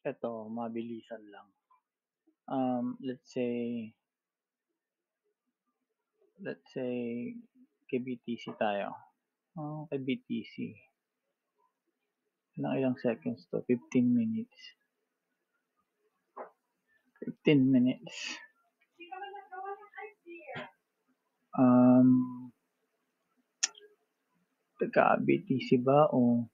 Eto, mabilisan lang. Let's say kay BTC tayo. Kay BTC. Ilang seconds to? 15 minutes. 15 minutes. Um, Teka, BTC ba o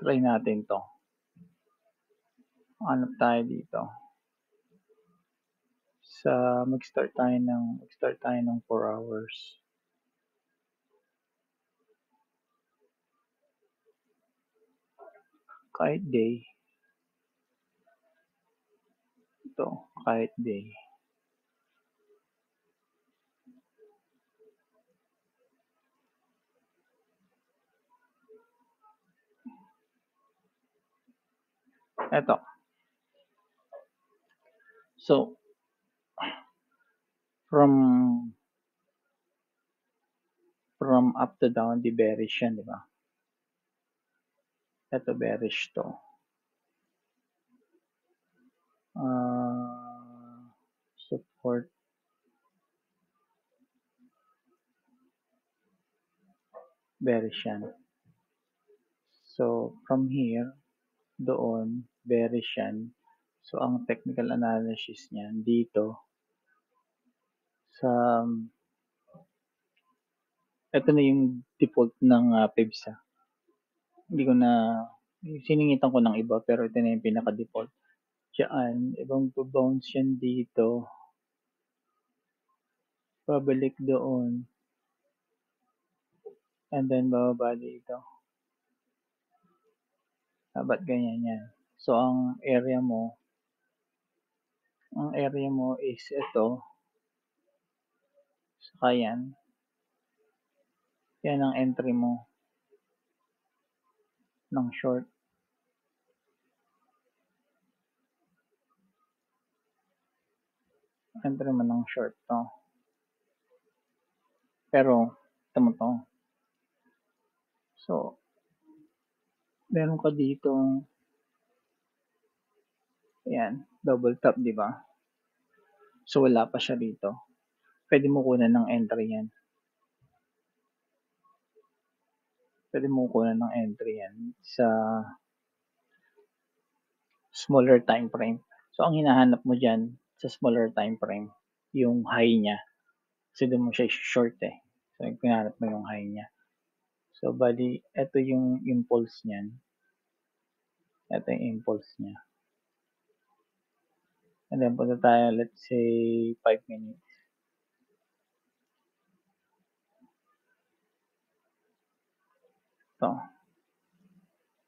try natin to. Hanap tayo dito. Mag-start tayo ng 4 hours. Kahit day. Ito, kahit day. Ito. So, from up to down, di bearish yan, di ba? Ito bearish to. Support. Bearish yan. So, from here, doon, bearish yan. So, ang technical analysis niyan dito, ito na yung default ng PIBSA. Hindi ko na, siningitan ko ng iba, pero ito na yung pinaka-default. Diyan, ibang bounce yan dito. Babalik doon. And then, bababa dito. Ba't ganyan yan? So, ang area mo is ito. Saka yan. Yan ang entry mo ng short. Entry mo ng short to. Pero, ito mo to. So, meron ka dito, yan, double tap, di ba? So, wala pa siya dito. Pwede mo kunan ng entry yan. Sa smaller time frame. So, ang hinahanap mo dyan sa smaller time frame, yung high niya. Kasi doon mo siya short eh. So, hinahanap mo yung high niya. So, bali, ito yung impulse niyan. Ito yung impulse niya. And then, punta tayo, let's say, 5 minutes. Ito.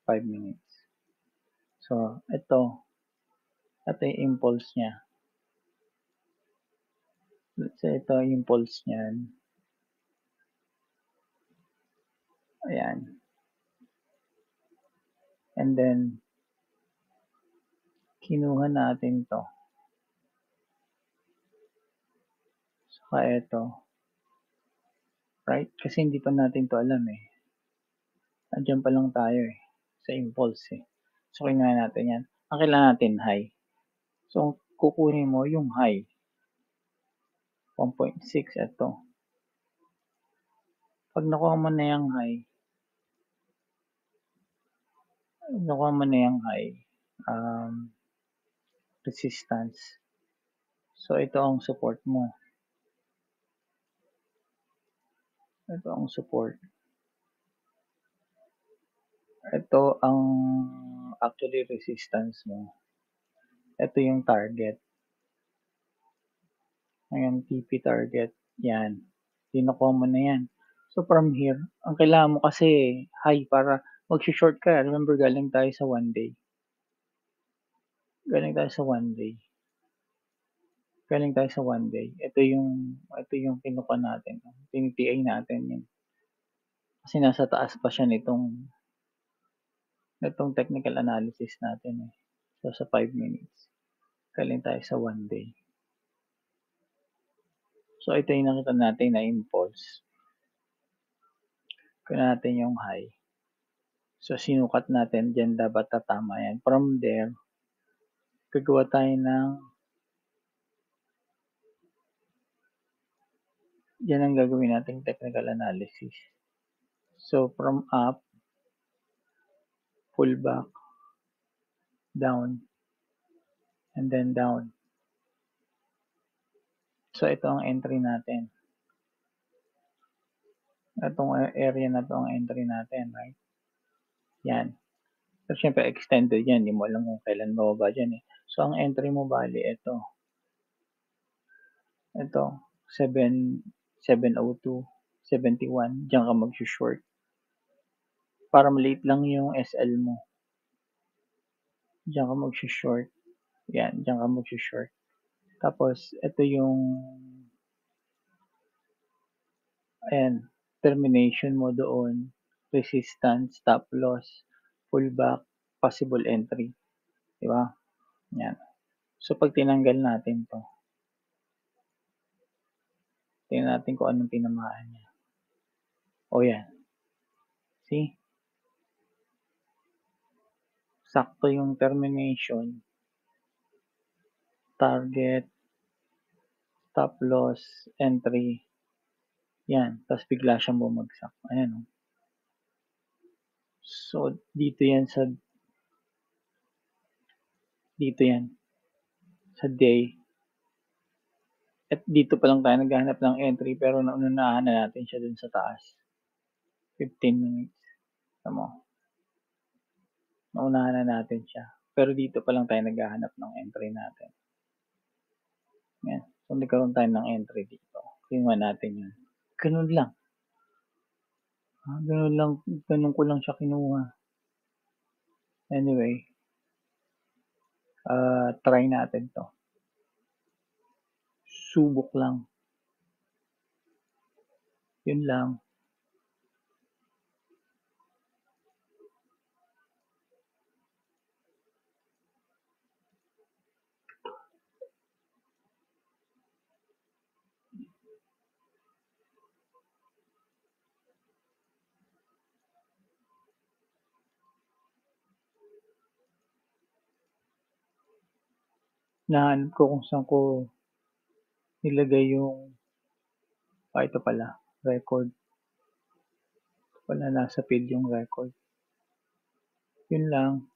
5 minutes. So, ito yung impulse niya. Let's say, ito yung impulse niyan. Ayan. And then, kinuha natin to. Saka ito. Right? Kasi hindi pa natin to alam eh. Andiyan pa lang tayo eh. Sa impulse eh. So, kinuha natin yan. Ang kailangan natin high. So, kukunin mo yung high. 1.6 ito. Pag nakuha mo na yung high, resistance. So, ito ang support mo. Ito ang support. Ito ang actually resistance mo. Ito yung target. Ayan, TP target. Yan. Tinukuha mo na yan. So, from here, ang kailangan mo kasi high para mag-short ka. Remember, galing tayo sa 1 day. Galing tayo sa 1 day. Ito yung kinukuha natin. Tinitiay natin yun. Kasi nasa taas pa siya nitong technical analysis natin eh. So, sa 5 minutes. Galing tayo sa 1 day. So, ito yung nakita natin na impulse. Kaya natin yung high. So, sinukat natin diyan dapat tatama yan. From there, gagawa tayo ng yan ang gagawin nating technical analysis. So, from up, pull back, down, and then down. So, ito ang entry natin. Itong area na to ang entry natin, right? Yan. Pero syempre, extended yan. Hindi mo alam kung kailan bababa dyan eh. So, ang entry mo bali, ito. Ito, 702, 71. Diyan ka mag-short. Para maliit lang yung SL mo. Diyan ka mag-short. Yan, diyan ka mag-short. Tapos, ito yung ayan, termination mo doon, resistance, stop loss, pullback, possible entry. Di ba? Yan. So, pag tinanggal natin to, tingnan natin kung anong tinamaan niya. O yan. See? Sakto yung termination, target, stop loss, entry. Yan. Tapos bigla siyang bumagsak. Ayan. So, dito yan sa day. At dito pa lang tayo naghahanap ng entry pero naunahan na natin siya dun sa taas. 15 minutes. Tama. Naunahan na natin siya. Pero dito pa lang tayo naghahanap ng entry natin. Yan. So, nagkaroon tayo ng entry dito. Tingnan natin yun. Ganun lang. Ganun lang. Ganun ko lang siya kinuha. Anyway. Try natin to. Subok lang. Yun lang. Nahanap ko kung saan ko nilagay yung ito pala, record. Ito pala nasa feed yung record. Yun lang.